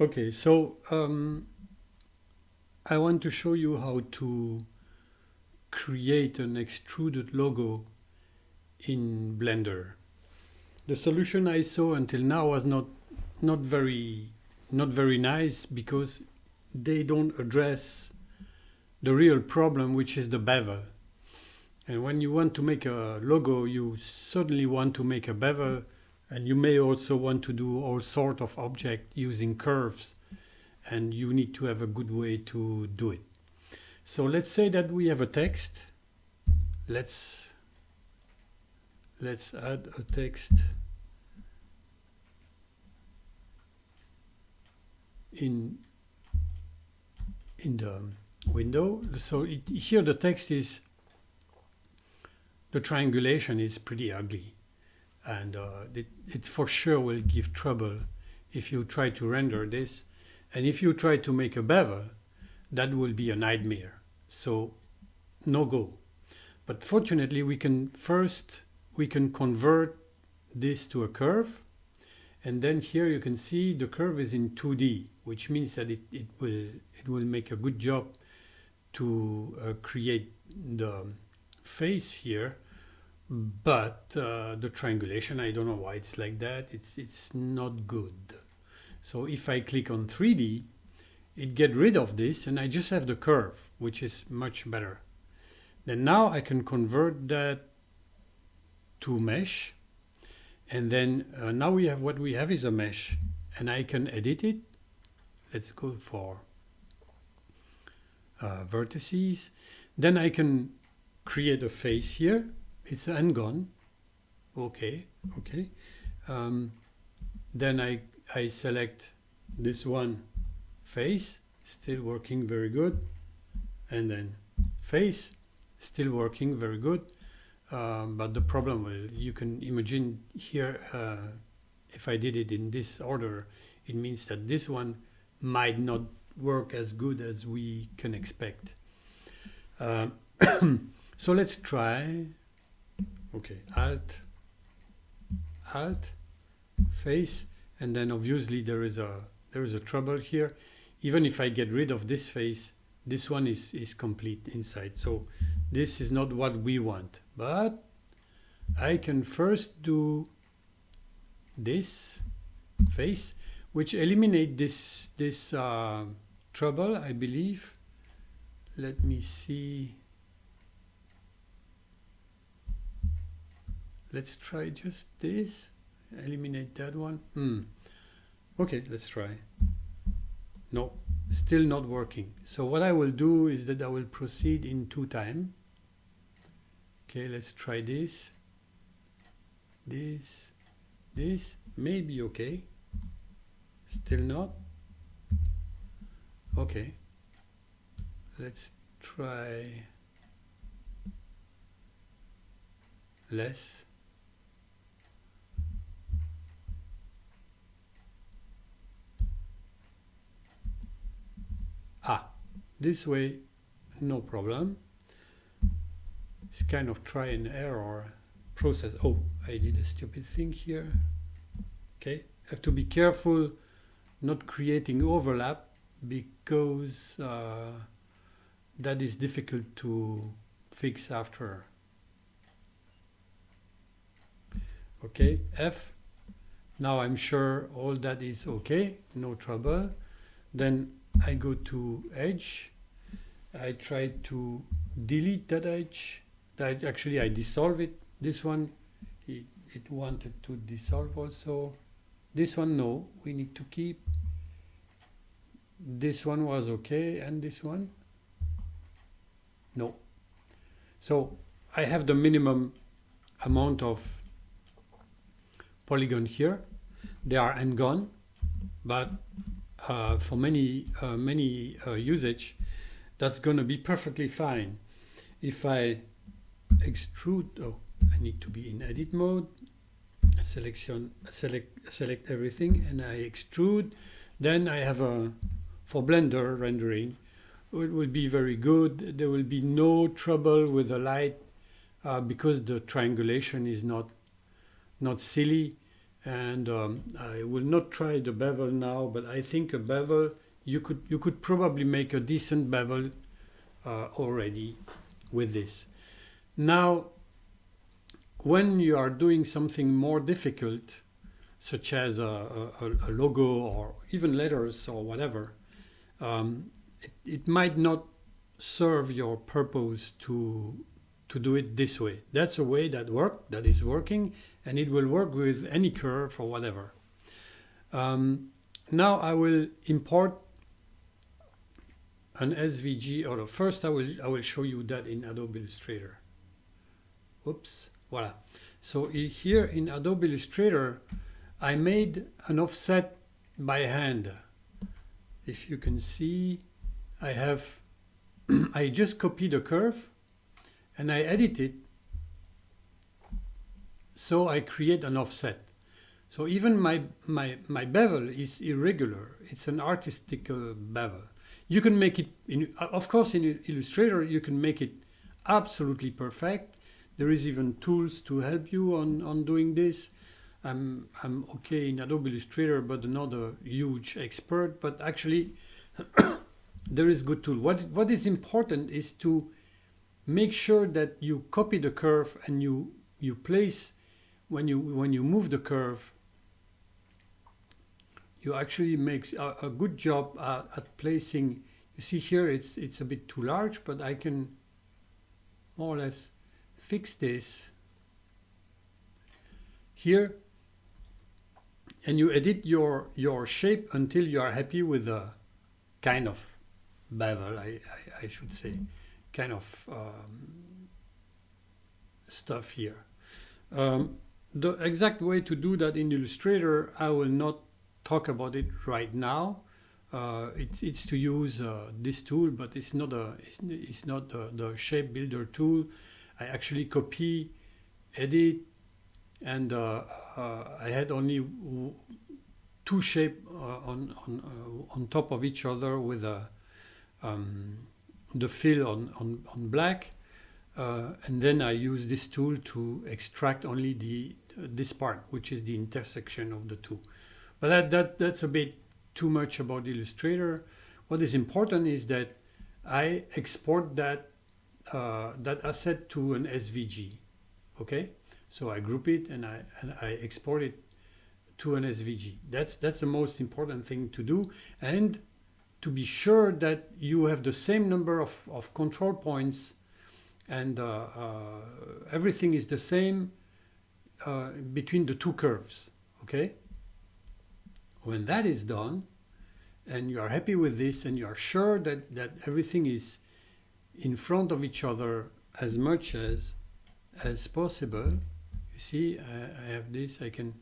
Okay, so I want to show you how to create an extruded logo in Blender. The solution I saw until now was not very not very nice because they don't address the real problem, which is the bevel. And when you want to make a logo, you certainly want to make a bevel, and you may also want to do all sort of object using curves, and you need to have a good way to do it. So let's say that we have a text. Let's add a text in the window. So here the text is, the triangulation is pretty ugly, and it for sure will give trouble if you try to render this, and if you try to make a bevel, that will be a nightmare. So no go. But fortunately we can convert this to a curve, and then here you can see the curve is in 2D, which means that it will make a good job to create the face here. But the triangulation, I don't know why it's like that. It's not good. So if I click on 3D, it gets rid of this, and I just have the curve, which is much better. Then now I can convert that to mesh, and then now what we have is a mesh, and I can edit it. Let's go for vertices. Then I can create a face here. It's ungone. Okay. Then I select this one, face, still working very good, and then face, still working very good. But the problem, well, you can imagine here, if I did it in this order, it means that this one might not work as good as we can expect. So let's try. Okay, alt, face, and then obviously there is a trouble here. Even if I get rid of this face, this one is complete inside. So this is not what we want. But I can first do this face, which eliminate this trouble, I believe. Let me see. Let's try just this. Eliminate that one. Okay, let's try. No, still not working. So what I will do is that I will proceed in 2 times. Okay, let's try this. This. Maybe okay. Still not. Okay. Let's try less. This way, no problem. It's kind of try and error process. Oh, I did a stupid thing here. Okay, have to be careful not creating overlap, because that is difficult to fix after. Okay, F. Now I'm sure all that is okay, no trouble. Then I go to edge. I try to delete that edge. Actually I dissolve it. This one, it wanted to dissolve also. This one, no, we need to keep. This one was okay, and this one, no. So I have the minimum amount of polygon here. They are ungone, but for many usage, that's going to be perfectly fine. If I extrude, I need to be in edit mode. Select everything, and I extrude. Then I have for Blender rendering, it will be very good. There will be no trouble with the light because the triangulation is not silly. And I will not try the bevel now, but I think a bevel, you could probably make a decent bevel already with this. Now, when you are doing something more difficult, such as a logo or even letters or whatever, it might not serve your purpose to do it this way. That's a way that is working, and it will work with any curve or whatever. Now I will import an SVG, or first I will show you that in Adobe Illustrator. Oops, voila. So here in Adobe Illustrator, I made an offset by hand. If you can see, I have I just copied a curve and I edit it, so I create an offset. So even my bevel is irregular. It's an artistic bevel. You can make it, of course, in Illustrator, you can make it absolutely perfect. There is even tools to help you on doing this. I'm okay in Adobe Illustrator, but not a huge expert. But actually, there is good tool. What is important is to make sure that you copy the curve and you place, when you move the curve, you actually make a good job at placing. You see here it's a bit too large, but I can more or less fix this here, and you edit your shape until you are happy with the kind of bevel, I should say, kind of stuff here. The exact way to do that in Illustrator, I will not talk about it right now. It's to use this tool, but it's not the shape builder tool. I actually copy, edit, and I had only two shapes on top of each other with the fill on black, and then I use this tool to extract only this part, which is the intersection of the two. But that's a bit too much about Illustrator. What is important is that I export that asset to an SVG. Okay, so I group it and I export it to an SVG. That's the most important thing to do, and to be sure that you have the same number of control points, and everything is the same between the two curves. Okay. When that is done, and you are happy with this, and you are sure that everything is in front of each other as much as possible, you see, I have this. I can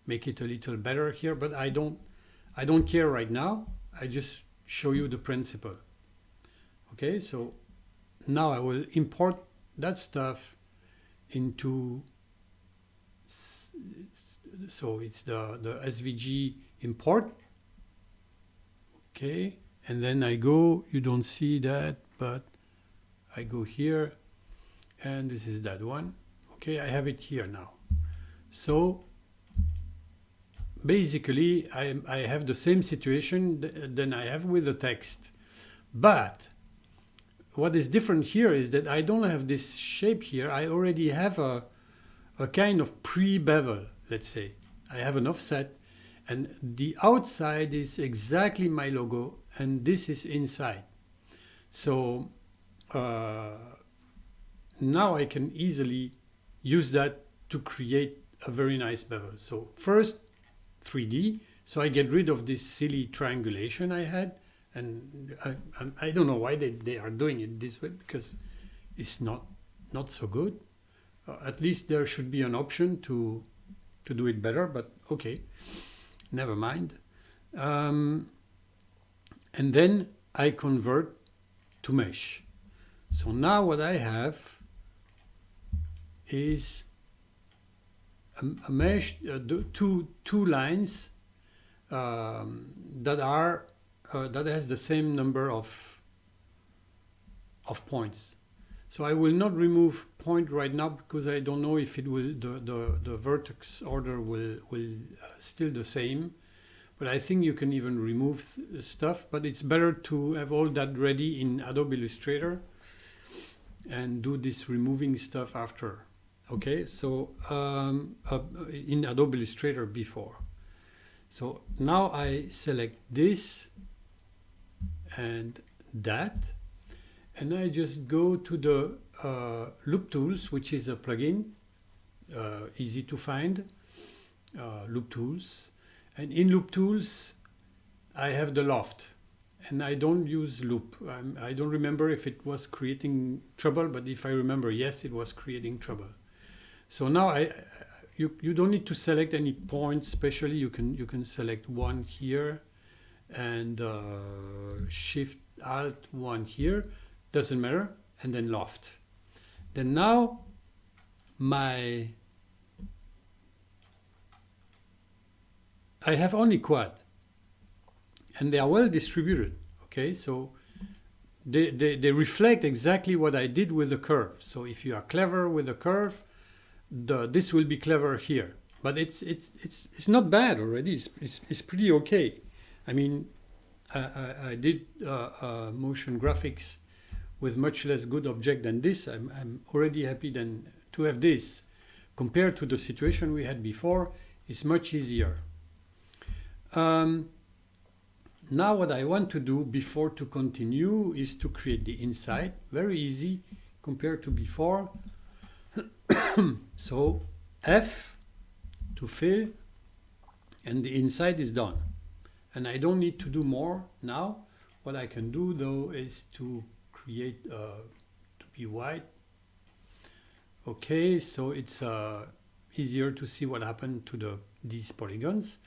make it a little better here, but I don't care right now. I just show you the principle. Okay, so now I will import that stuff into. So it's the SVG import. Okay, and then I go, you don't see that, but I go here, and this is that one. Okay, I have it here now. So basically I have the same situation than I have with the text, but what is different here is that I don't have this shape here. I already have a kind of pre-bevel, let's say. I have an offset, and the outside is exactly my logo, and this is inside. So now I can easily use that to create a very nice bevel. So first 3D, so I get rid of this silly triangulation I had, and I don't know why they are doing it this way, because it's not so good. At least there should be an option to do it better, but okay, never mind. And then I convert to mesh. So now what I have is a mesh, two lines that has the same number of points. So I will not remove point right now because I don't know if it will the vertex order will still the same. But I think you can even remove stuff. But it's better to have all that ready in Adobe Illustrator and do this removing stuff after. Okay, so in Adobe Illustrator before. So now I select this and that, and I just go to the Loop Tools, which is a plugin, easy to find, Loop Tools. And in Loop Tools, I have the loft, and I don't use loop. I don't remember if it was creating trouble, but if I remember, yes, it was creating trouble. So now you don't need to select any point specially. You can select one here and Shift Alt one here, doesn't matter, and then loft. Then now I have only quad, and they are well distributed. Okay, so they reflect exactly what I did with the curve. So if you are clever with the curve, this will be clever here. But it's not bad already. It's pretty okay. I mean, I did motion graphics with much less good object than this. I'm already happy than to have this. Compared to the situation we had before, it's much easier. Now what I want to do before to continue is to create the inside. Very easy compared to before. So F to fill, and the inside is done. And I don't need to do more now. What I can do though is to create to be white. Okay, so it's easier to see what happened to these polygons.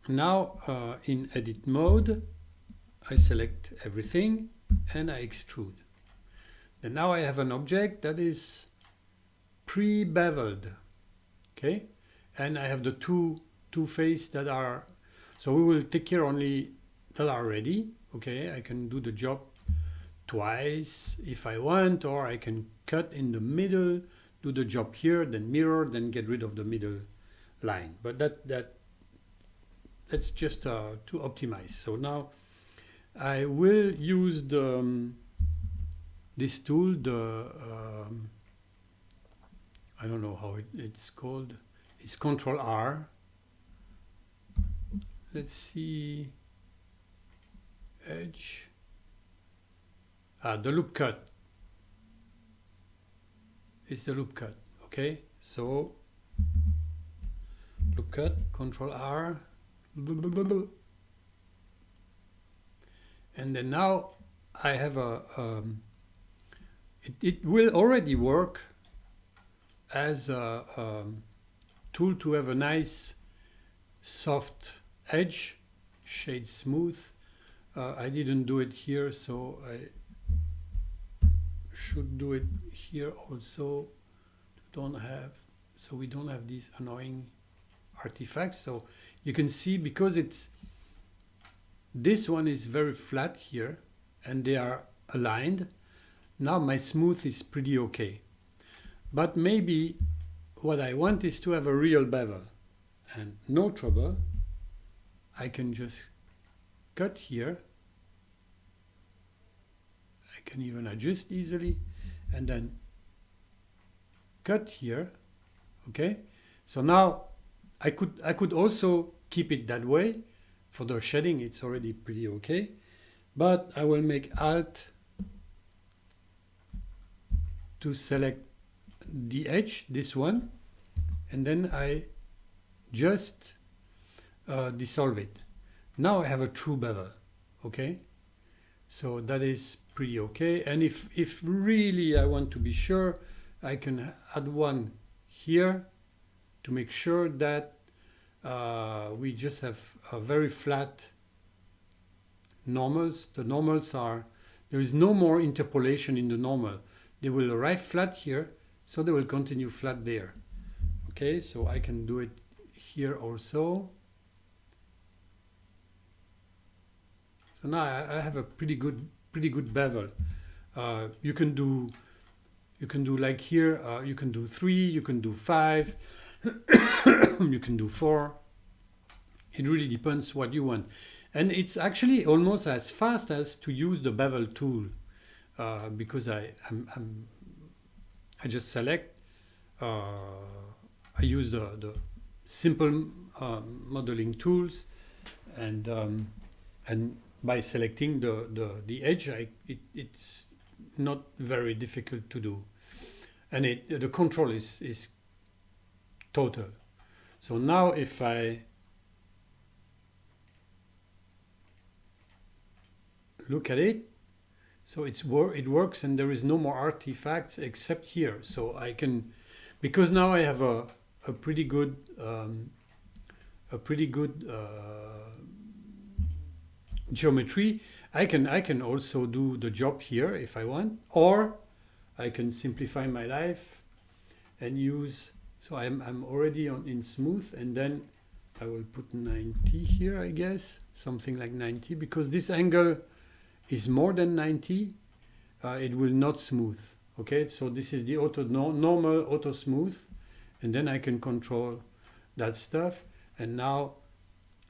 Now in edit mode, I select everything and I extrude. And now I have an object that is pre-beveled. Okay, and I have the two faces that are, so we will take care only that are ready. Okay, I can do the job twice if I want, or I can cut in the middle, do the job here, then mirror, then get rid of the middle line. But that's just to optimize. So now I will use this tool, I don't know how it's called. It's Control R. Let's see. Edge. The loop cut. It's the loop cut. Okay. So loop cut. Control R. And then now I have it will already work as a tool to have a nice soft edge, shade smooth. I didn't do it here, so I should do it here also. So we don't have these annoying artifacts. So you can see, because this one is very flat here and they are aligned. Now my smooth is pretty okay. But maybe what I want is to have a real bevel, and no trouble. I can just cut here. I can even adjust easily and then cut here. Okay. So now I could also keep it that way. For the shading, it's already pretty okay. But I will make Alt to select the edge, this one, and then I just dissolve it. Now I have a true bevel. Okay, so that is pretty okay. And if really I want to be sure, I can add one here to make sure that we just have a very flat normals. The normals are, there is no more interpolation in the normal. They will arrive flat here, so they will continue flat there. Okay, so I can do it here also. So now I have a pretty good bevel. You can do like here, you can do 3, you can do 5, you can do 4. It really depends what you want. And it's actually almost as fast as to use the bevel tool, because I just select, I use the simple modeling tools, and by selecting the edge, it's not very difficult to do, and the control is total. So now if I look at it, so it works, and there is no more artifacts except here. So I can, because now I have a pretty good geometry. I can also do the job here if I want, or I can simplify my life and use. So I'm already in smooth, and then I will put 90 here, I guess, something like 90, because this angle is more than 90. It will not smooth. Okay, so this is the normal auto smooth, and then I can control that stuff. And now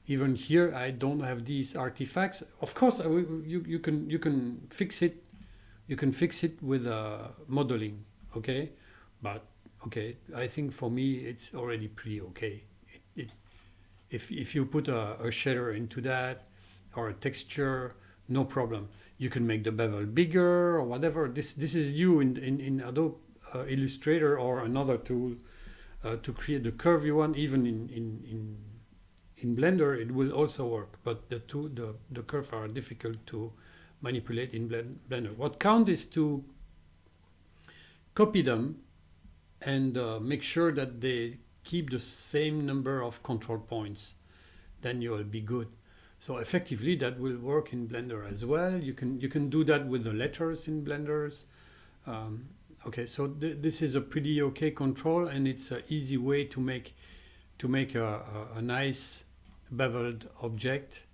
even here I don't have these artifacts. Of course, you can fix it. You can fix it with modeling. Okay, but okay, I think for me it's already pretty okay. If you put a shader into that, or a texture, no problem. You can make the bevel bigger or whatever. This is you in Adobe Illustrator or another tool to create the curve you want. Even in Blender it will also work, but the curves are difficult to manipulate in Blender. What counts is to copy them and make sure that they keep the same number of control points. Then you will be good. So effectively that will work in Blender as well. You can do that with the letters in Blenders. Okay, so this is a pretty okay control, and it's an easy way to make a nice beveled object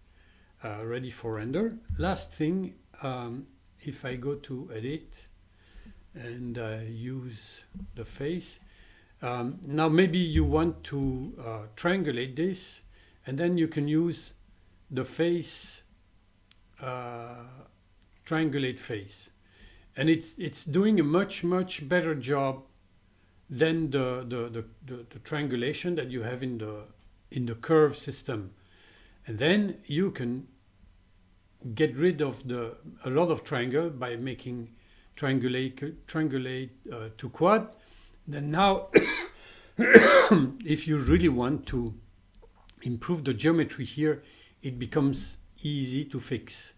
ready for render. Last thing, if I go to edit and use the face, now maybe you want to triangulate this, and then you can use the face, triangulate face, and it's doing a much better job than the triangulation that you have in the curve system. And then you can get rid of a lot of triangle by making triangulate to quad. Then now if you really want to improve the geometry here, it becomes easy to fix.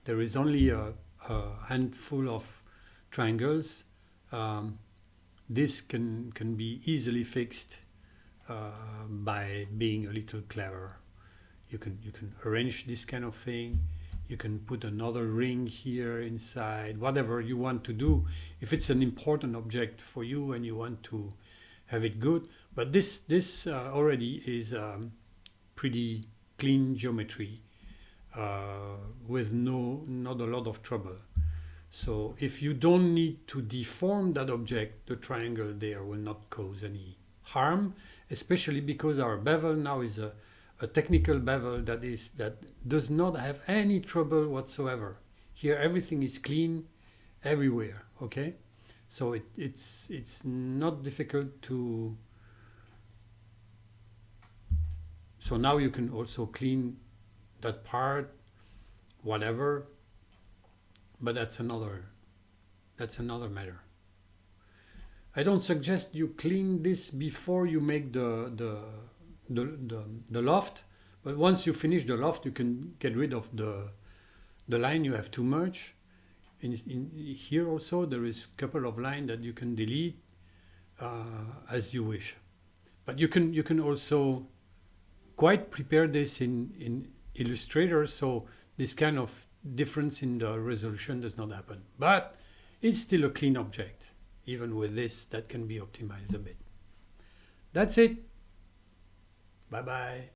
There is only a handful of triangles. This can be easily fixed by being a little clever. You can arrange this kind of thing. You can put another ring here inside, whatever you want to do, if it's an important object for you and you want to have it good. But this already is pretty clean geometry with not a lot of trouble. So if you don't need to deform that object, the triangle there will not cause any harm, especially because our bevel now is a technical bevel that does not have any trouble whatsoever. Here everything is clean everywhere. Okay, so it's not difficult to. So now you can also clean that part, whatever, but that's another matter. I don't suggest you clean this before you make the loft, but once you finish the loft, you can get rid of the line you have too much. In here also there is a couple of lines that you can delete as you wish, but you can also quite prepare this in Illustrator, so this kind of difference in the resolution does not happen. But it's still a clean object. Even with this, that can be optimized a bit. That's it. Bye bye.